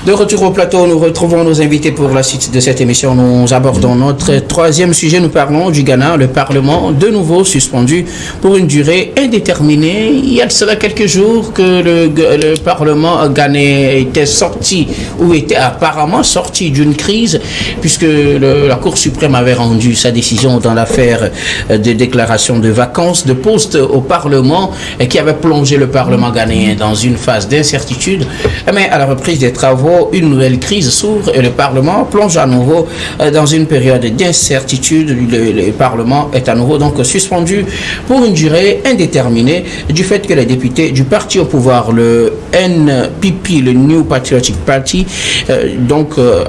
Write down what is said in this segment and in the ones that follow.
De retour au plateau, nous retrouvons nos invités pour la suite de cette émission. Nous abordons notre troisième sujet. Nous parlons du Ghana, le Parlement de nouveau suspendu pour une durée indéterminée. Il y a de cela quelques jours que le Parlement ghanéen était sorti, ou était apparemment sorti d'une crise, puisque la Cour suprême avait rendu sa décision dans l'affaire de déclaration de vacances de poste au Parlement, et qui avait plongé le Parlement ghanéen dans une phase d'incertitude. Mais à la reprise des travaux, une nouvelle crise s'ouvre et le Parlement plonge à nouveau dans une période d'incertitude. Le Parlement est à nouveau donc suspendu pour une durée indéterminée du fait que les députés du parti au pouvoir, le NPP, le New Patriotic Party,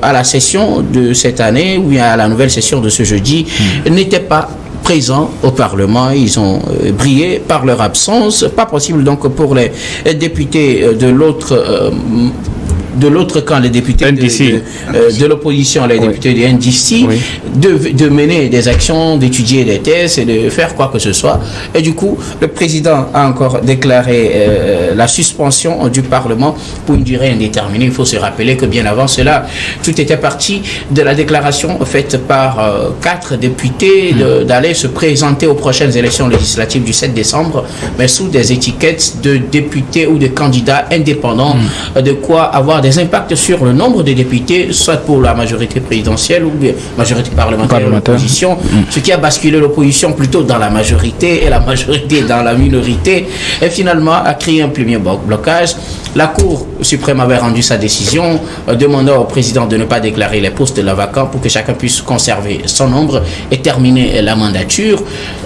à la session de cette année, ou à la nouvelle session de ce jeudi, n'étaient pas présents au Parlement. Ils ont brillé par leur absence. Pas possible donc pour les députés de l'autre camp, les députés de l'opposition, les députés du NDC, de mener des actions, d'étudier des thèses et de faire quoi que ce soit. Et du coup, le président a encore déclaré la suspension du Parlement pour une durée indéterminée. Il faut se rappeler que bien avant cela, tout était parti de la déclaration faite par 4 députés d'aller se présenter aux prochaines élections législatives du 7 décembre, mais sous des étiquettes de députés ou de candidats indépendants, de quoi avoir des impacts sur le nombre de députés, soit pour la majorité présidentielle ou la majorité parlementaire de l'opposition, ce qui a basculé l'opposition plutôt dans la majorité et la majorité dans la minorité, et finalement a créé un premier blocage. La Cour suprême avait rendu sa décision, demandant au président de ne pas déclarer les postes vacants pour que chacun puisse conserver son nombre et terminer la mandature,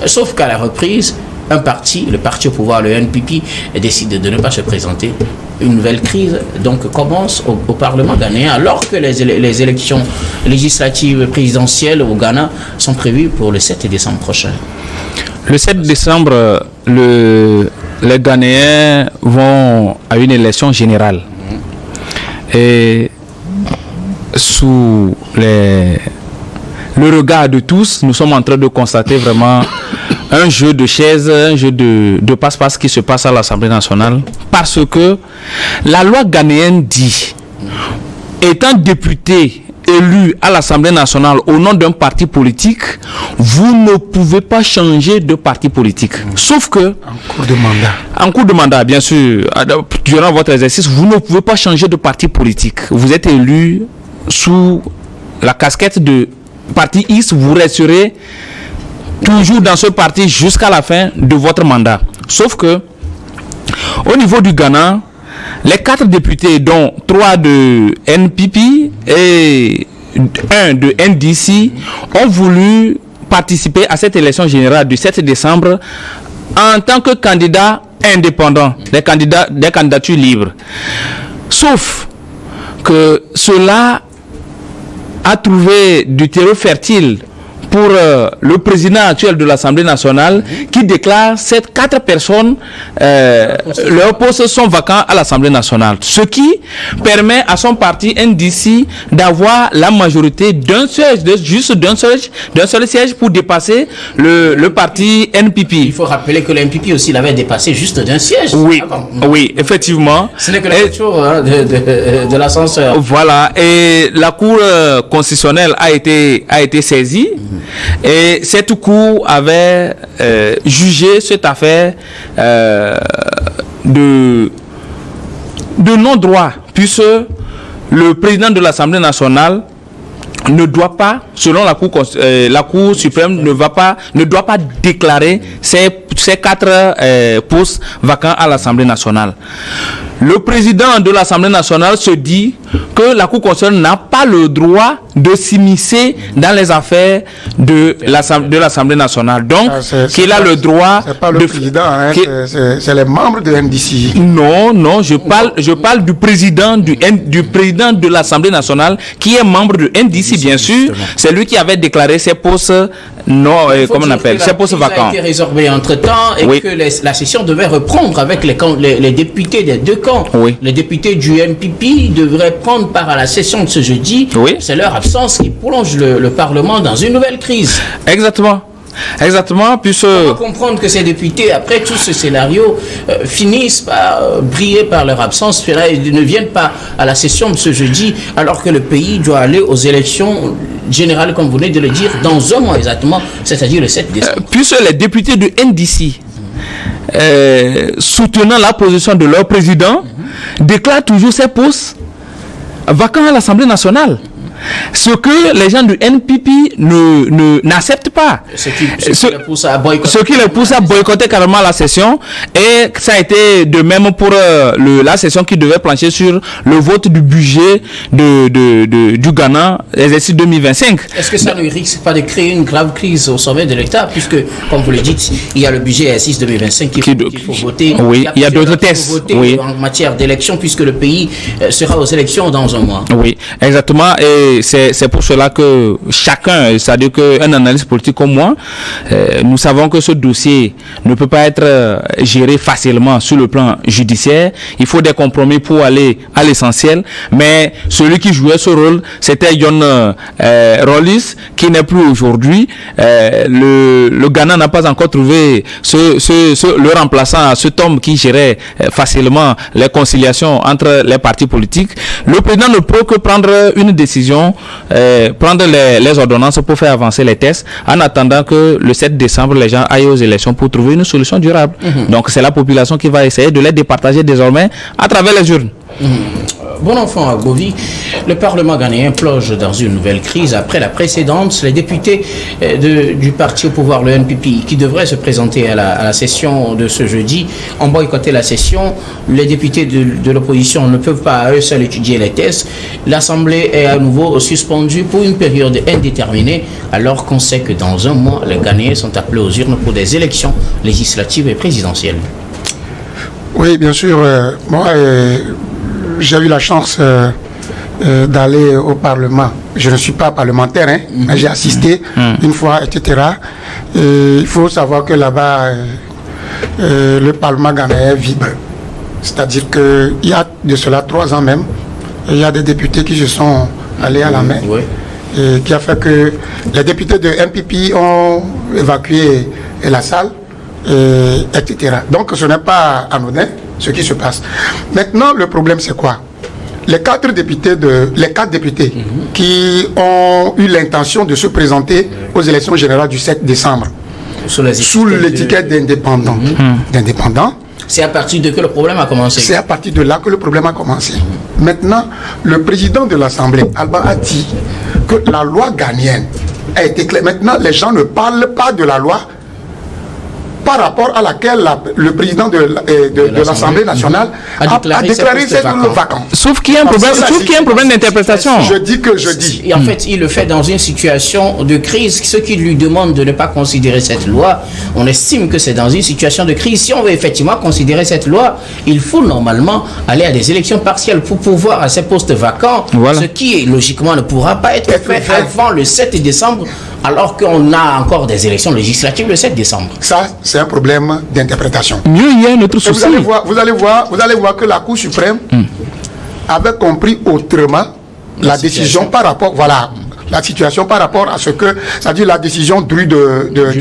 sauf qu'à la reprise, un parti, le parti au pouvoir, le NPP, décide de ne pas se présenter. Une nouvelle crise donc commence au Parlement ghanéen, alors que les élections législatives présidentielles au Ghana sont prévues pour le 7 décembre prochain. Le 7 décembre, les Ghanéens vont à une élection générale. Et sous le regard de tous, nous sommes en train de constater vraiment un jeu de chaises, un jeu de passe-passe qui se passe à l'Assemblée nationale, parce que la loi ghanéenne dit, étant député élu à l'Assemblée nationale au nom d'un parti politique, vous ne pouvez pas changer de parti politique. Sauf que en cours de mandat, bien sûr, durant votre exercice, vous ne pouvez pas changer de parti politique. Vous êtes élu sous la casquette de parti X, vous resterez toujours dans ce parti jusqu'à la fin de votre mandat. Sauf que au niveau du Ghana, les 4 députés, dont 3 de NPP et 1 de NDC, ont voulu participer à cette élection générale du 7 décembre en tant que candidats indépendants, des candidatures libres. Sauf que cela a trouvé du terreau fertile pour le président actuel de l'Assemblée nationale, qui déclare ces 4 personnes, leurs postes sont vacants à l'Assemblée nationale. Ce qui permet à son parti NDC d'avoir la majorité d'un seul siège pour dépasser le parti NPP. Il faut rappeler que le NPP aussi l'avait dépassé juste d'un siège. Oui, effectivement. Ce n'est que la voiture de l'ascenseur. Voilà, et la Cour constitutionnelle a été saisie. Et cette cour avait jugé cette affaire de non-droit, puisque le président de l'Assemblée nationale ne doit pas, selon la Cour suprême, ne doit pas déclarer ces 4 postes vacants à l'Assemblée nationale. Le président de l'Assemblée nationale se dit que la Cour constitutionnelle n'a pas le droit de s'immiscer dans les affaires de l'Assemblée nationale. Donc, qu'il a le droit... C'est pas le président, hein, c'est les membres de NDC. Non, je parle du président président de l'Assemblée nationale, qui est membre de NDC, bien sûr. C'est lui qui avait déclaré ses postes ces postes vacants. A été résorbé entre-temps et que la session devait reprendre avec les députés des 2 camps. Les députés du MPP devraient prendre part à la session de ce jeudi. C'est leur absence qui plonge le Parlement dans une nouvelle crise. Exactement. Exactement, puisque... On peut comprendre que ces députés, après tout ce scénario, finissent par briller par leur absence. Ils ne viennent pas à la session de ce jeudi, alors que le pays doit aller aux élections générales, comme vous venez de le dire, dans un mois exactement, c'est-à-dire le 7 décembre. Puisque les députés de NDC, soutenant la position de leur président, déclarent toujours ces postes vacants à l'Assemblée nationale. Ce que les gens du NPP n'acceptent pas. Ce qui les pousse à boycotter. Ce qui les pousse à boycotter carrément la session. Et ça a été de même pour la session qui devait plancher sur le vote du budget du Ghana, l'exercice 2025. Est-ce que ça ne risque pas de créer une grave crise au sommet de l'État, puisque, comme vous le dites, il y a le budget exercice 2025 qu'il faut voter. Oui, il y a d'autres tests. Voter en matière d'élection, puisque le pays sera aux élections dans un mois. Oui, exactement. Et c'est pour cela que chacun, c'est-à-dire qu'un analyste politique comme moi, nous savons que ce dossier ne peut pas être géré facilement sur le plan judiciaire. Il faut des compromis pour aller à l'essentiel. Mais celui qui jouait ce rôle, c'était John Rawlings, qui n'est plus aujourd'hui. Le Ghana n'a pas encore trouvé le remplaçant à cet homme qui gérait facilement les conciliations entre les partis politiques. Le président ne peut que prendre une décision, prendre les ordonnances pour faire avancer les tests, en attendant que le 7 décembre, les gens aillent aux élections pour trouver une solution durable. Donc c'est la population qui va essayer de les départager désormais à travers les urnes. Bon enfant à Govi, le Parlement ghanéen plonge dans une nouvelle crise après la précédente. Les députés du parti au pouvoir, le NPP, qui devraient se présenter à la session de ce jeudi, ont boycotté la session. Les députés de l'opposition ne peuvent pas à eux seuls étudier les tests. L'Assemblée est à nouveau suspendue pour une période indéterminée, alors qu'on sait que dans un mois, les Ghanéens sont appelés aux urnes pour des élections législatives et présidentielles. Oui, bien sûr. Moi, j'ai eu la chance d'aller au Parlement. Je ne suis pas parlementaire, hein, mais j'ai assisté une fois, etc. Il faut savoir que là-bas, le Parlement ghanéen vibre. C'est-à-dire qu'il y a de cela 3 ans même, il y a des députés qui se sont allés à la main. Et qui a fait que les députés de MPP ont évacué la salle, etc. Donc ce n'est pas anodin ce qui se passe. Maintenant, le problème c'est quoi? Les 4 députés qui ont eu l'intention de se présenter aux élections générales du 7 décembre sous l'étiquette d'indépendant. C'est à partir de que le problème a commencé. C'est à partir de là que le problème a commencé. Maintenant, le président de l'Assemblée, Alba, a dit que la loi ghanéenne a été claire. Maintenant, les gens ne parlent pas de la loi par rapport à laquelle le président de l'Assemblée nationale a déclaré cette vacance. Sauf qu'il y a un problème, d'interprétation. Je dis. Et en fait, il le fait dans une situation de crise. Ceux qui lui demandent de ne pas considérer cette loi, on estime que c'est dans une situation de crise. Si on veut effectivement considérer cette loi, il faut normalement aller à des élections partielles pour pouvoir à ces postes vacants, ce qui logiquement ne pourra pas être fait avant le 7 décembre, alors qu'on a encore des élections législatives le 7 décembre. Ça, c'est un problème d'interprétation. Mieux, il y a un autre souci. Vous allez voir que la Cour suprême avait compris autrement la décision par rapport, la situation par rapport à ce que, c'est-à-dire la décision du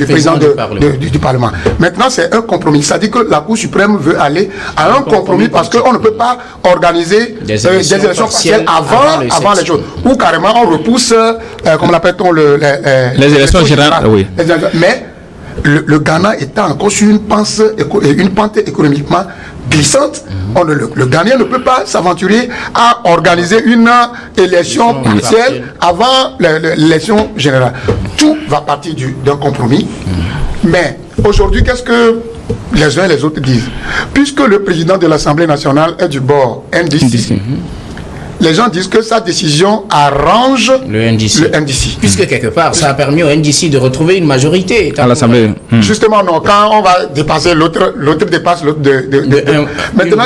président du Parlement. Maintenant, c'est un compromis. C'est-à-dire que la Cour suprême veut aller à un compromis parce qu'on ne peut pas organiser des élections partielles avant les choses. Ou carrément, on repousse, comment l'appelle-t-on, les élections générales. Oui. Mais le Ghana étant encore sur une pente économiquement glissante, le Ghanéen ne peut pas s'aventurer à organiser une élection partielle avant l'élection générale. Tout va partir d'un compromis. Mais aujourd'hui, qu'est-ce que les uns et les autres disent? Puisque le président de l'Assemblée nationale est du bord NDC, les gens disent que sa décision arrange le NDC. Puisque quelque part, ça a permis au NDC de retrouver une majorité à l'Assemblée. Justement, non. Quand on va dépasser l'autre dépasse l'autre. Maintenant,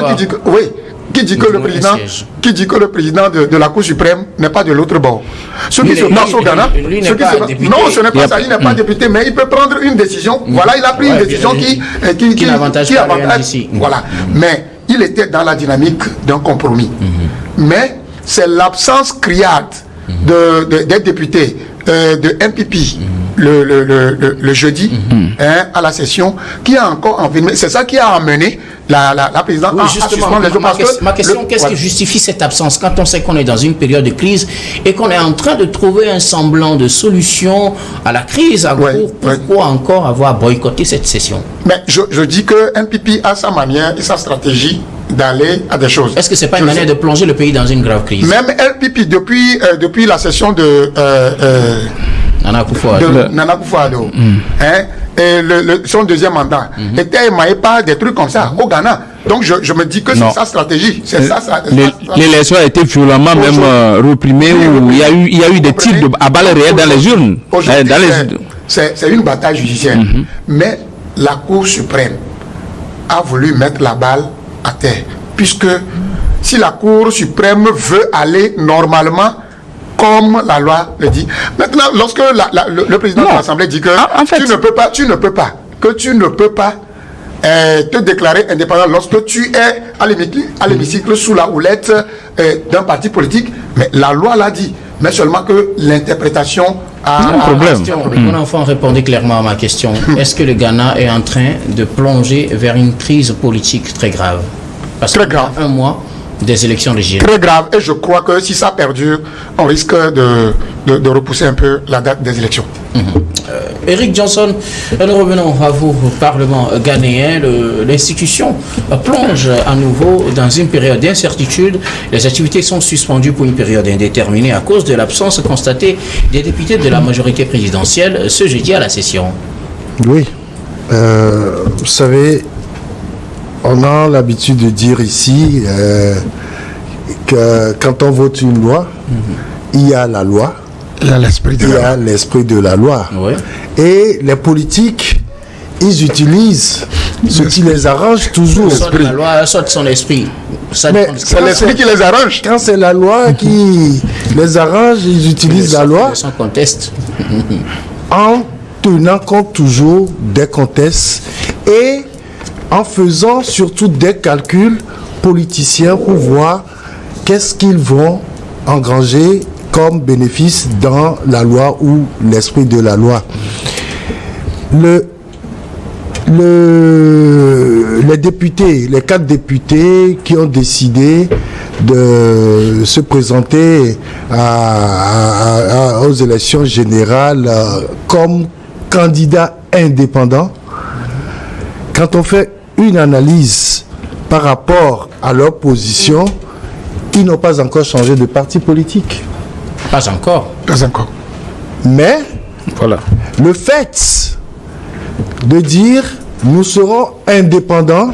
qui dit que le président de la Cour suprême n'est pas de l'autre bord. Ce qui se passe au Ghana, non, ce n'est pas ça. Il n'est pas député, mais il peut prendre une décision. Voilà, il a pris une décision qui avantage. Voilà. Mais il était dans la dynamique d'un compromis. Mais c'est l'absence criarde des députés de MPP le jeudi à la session, qui a encore envenimé. C'est ça qui a amené la présidente à suspendre les autres. Ma question, qu'est-ce qui justifie cette absence quand on sait qu'on est dans une période de crise et qu'on est en train de trouver un semblant de solution à la crise à court? Pourquoi encore avoir boycotté cette session? Mais je dis que NPP a sa manière et sa stratégie d'aller à des choses. Est-ce que c'est pas une manière de plonger le pays dans une grave crise? Même NPP, depuis la session de Nana Akufo-Addo, et son deuxième mandat était émaillé par des trucs comme ça au Ghana. Donc je me dis que c'est sa stratégie. L'élection a été violemment même reprimée, où il y a eu des tirs à balles réelles dans les urnes. C'est une bataille judiciaire. Mais la Cour suprême a voulu mettre la balle à terre. Puisque si la Cour suprême veut aller normalement comme la loi le dit. Maintenant, lorsque le président de l'Assemblée dit que tu ne peux pas te déclarer indépendant lorsque tu es à l'hémicycle sous la houlette d'un parti politique, mais la loi l'a dit, mais seulement que l'interprétation a un problème. Mon enfant répondait clairement à ma question. Est-ce que le Ghana est en train de plonger vers une crise politique très grave? Parce très grave. Un mois des élections régionales. Très grave, et je crois que si ça perdure, on risque de repousser un peu la date des élections. Eric Johnson, nous revenons à vous au Parlement ghanéen. L'institution plonge à nouveau dans une période d'incertitude. Les activités sont suspendues pour une période indéterminée à cause de l'absence constatée des députés de la majorité présidentielle ce jeudi à la session. Oui, vous savez, on a l'habitude de dire ici que quand on vote une loi, il y a la loi, il y a l'esprit de la loi. Oui. Et les politiques, ils utilisent ce qui les arrange toujours. Soit la loi, soit son esprit. Mais c'est l'esprit qui les arrange. Quand c'est la loi qui les arrange, ils utilisent la loi. Sans conteste. En tenant compte toujours des contextes et en faisant surtout des calculs politiciens pour voir qu'est-ce qu'ils vont engranger comme bénéfice dans la loi ou l'esprit de la loi. Les députés, les 4 députés qui ont décidé de se présenter aux élections générales comme candidats indépendants, quand on fait une analyse par rapport à leur position, ils n'ont pas encore changé de parti politique. Pas encore. Pas encore. Mais voilà, le fait de dire nous serons indépendants,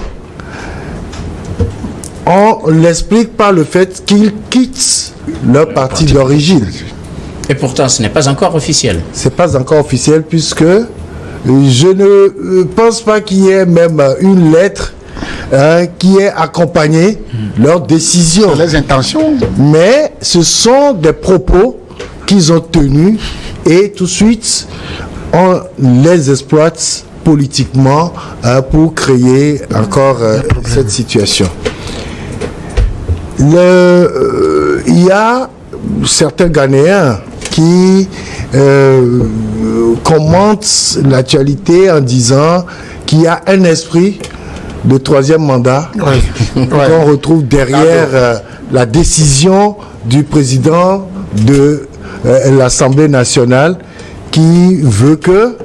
on l'explique par le fait qu'ils quittent leur parti d'origine. Et pourtant, ce n'est pas encore officiel. C'est pas encore officiel puisque je ne pense pas qu'il y ait même une lettre qui ait accompagné leur décision. Les intentions. Mais ce sont des propos qu'ils ont tenus et tout de suite on les exploite politiquement pour créer encore cette situation. Il y a certains Ghanéens qui commentent l'actualité en disant qu'il y a un esprit de 3e mandat qu'on retrouve derrière la décision du président de l'Assemblée nationale qui veut que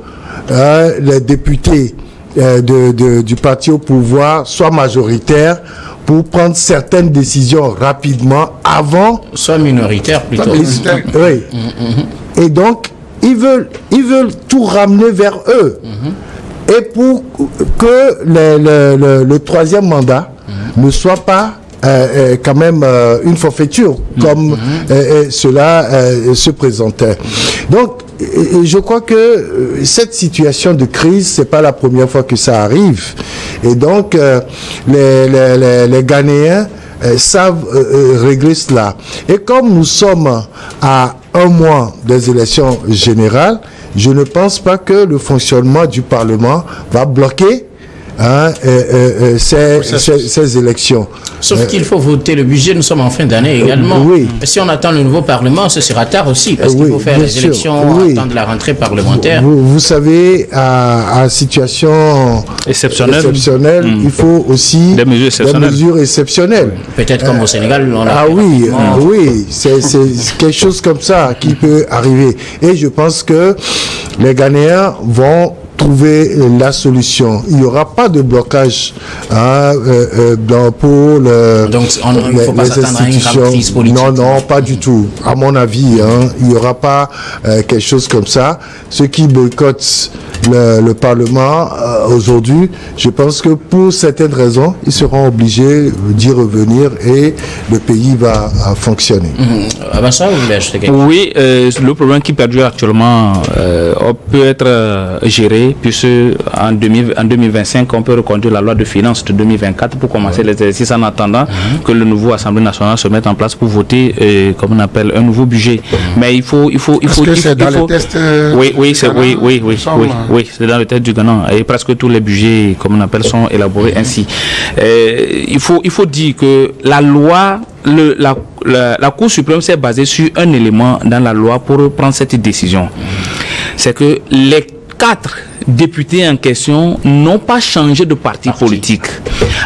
les députés du parti au pouvoir soient majoritaires pour prendre certaines décisions rapidement avant... Soit minoritaire plutôt. Oui. Et donc, ils veulent tout ramener vers eux. Et pour que le 3e mandat ne soit pas quand même une forfaiture comme cela se présentait. Donc, je crois que cette situation de crise, c'est pas la première fois que ça arrive. Et donc, les Ghanéens savent régler cela. Et comme nous sommes à 1 mois des élections générales, je ne pense pas que le fonctionnement du Parlement va bloquer ces élections. Sauf qu'il faut voter le budget, nous sommes en fin d'année également. Oui. Si on attend le nouveau Parlement, ce sera tard aussi, parce qu'il faut faire les élections, attendre la rentrée parlementaire. Vous savez, à situation exceptionnelle, il faut aussi des mesures exceptionnelles. Peut-être comme au Sénégal, on a oui, c'est quelque chose comme ça qui peut arriver. Et je pense que les Ghanéens vont trouver la solution. Il n'y aura pas de blocage pour donc, il ne faut pas s'attendre à une grande crise politique. Non, pas du tout. À mon avis, il n'y aura pas quelque chose comme ça. Ceux qui boycottent le Parlement aujourd'hui, je pense que pour certaines raisons, ils seront obligés d'y revenir et le pays va fonctionner. Oui, le problème qui perdure actuellement peut être géré, puisque en 2025, on peut reconduire la loi de finances de 2024 pour commencer les exercices en attendant que le nouveau Assemblée nationale se mette en place pour voter, comme on appelle, un nouveau budget. Mais il faut. Est-ce que c'est dans le test Oui, c'est dans le test du Ghana. Et presque tous les budgets, comme on appelle, sont élaborés ainsi. Il faut dire que la loi, la Cour suprême s'est basée sur un élément dans la loi pour prendre cette décision. C'est que les 4 députés en question n'ont pas changé de parti politique.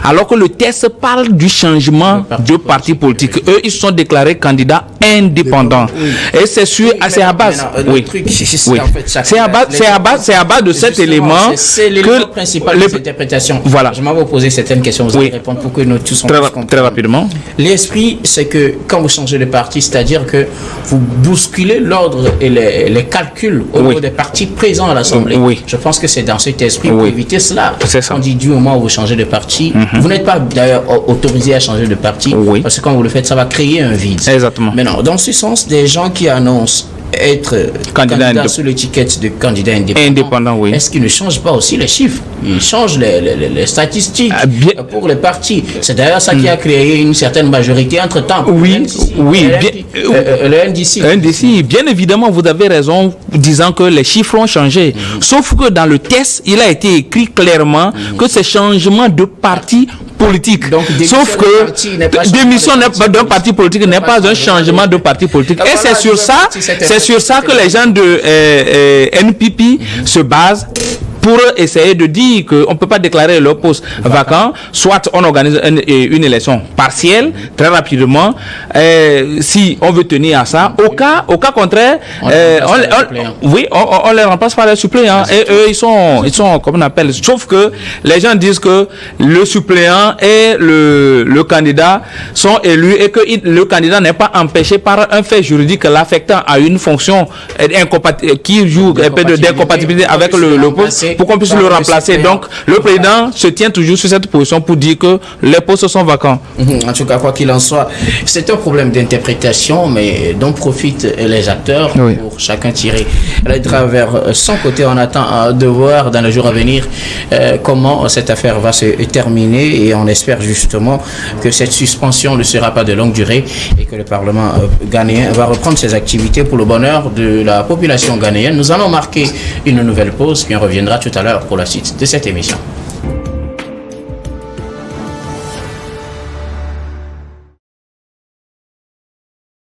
Alors que le texte parle du changement de parti politique. Eux, ils sont déclarés candidats indépendants. Et c'est sûr, c'est à base. C'est à base de cet élément. C'est l'élément principal de cette interprétation. Voilà. Je m'avais posé certaines questions. Vous allez répondre pour que nous tous on puisse très rapidement. L'esprit, c'est que quand vous changez de parti, c'est-à-dire que vous bousculez l'ordre et les calculs au niveau des partis présents à l'Assemblée. Je pense que c'est dans cet esprit pour éviter cela. On dit du moment où vous changez de parti, vous n'êtes pas d'ailleurs autorisé à changer de parti, parce que quand vous le faites, ça va créer un vide. Exactement. Maintenant, dans ce sens, des gens qui annoncent être candidat sous l'étiquette de candidat indépendant, est-ce qu'ils ne changent pas aussi les chiffres? Ils changent les statistiques pour les partis. C'est d'ailleurs ça qui a créé une certaine majorité entre-temps. Le NDC. Bien évidemment, vous avez raison disant que les chiffres ont changé. Sauf que dans le test, il a été écrit clairement que ces changements de parti politique. Donc, sauf que démission d'un parti politique n'est pas un changement de parti politique. Et c'est sur ça que les gens de NPP se basent pour essayer de dire qu'on ne peut pas déclarer leur poste vacant, soit on organise une élection partielle, très rapidement, si on veut tenir à ça. Au cas contraire, on les remplace par les suppléants. Et eux, ils sont, comme on appelle, sauf que les gens disent que le suppléant et le candidat sont élus et que le candidat n'est pas empêché par un fait juridique l'affectant à une fonction qui joue un peu d'incompatibilité avec le poste, pour qu'on puisse le remplacer. Donc, le président se tient toujours sur cette position pour dire que les postes sont vacants. En tout cas, quoi qu'il en soit, c'est un problème d'interprétation, mais dont profitent les acteurs pour chacun tirer le drap vers son côté. On attend de voir dans les jours à venir comment cette affaire va se terminer et on espère justement que cette suspension ne sera pas de longue durée et que le Parlement ghanéen va reprendre ses activités pour le bonheur de la population ghanéenne. Nous allons marquer une nouvelle pause, puis on reviendra tout à l'heure pour la suite de cette émission.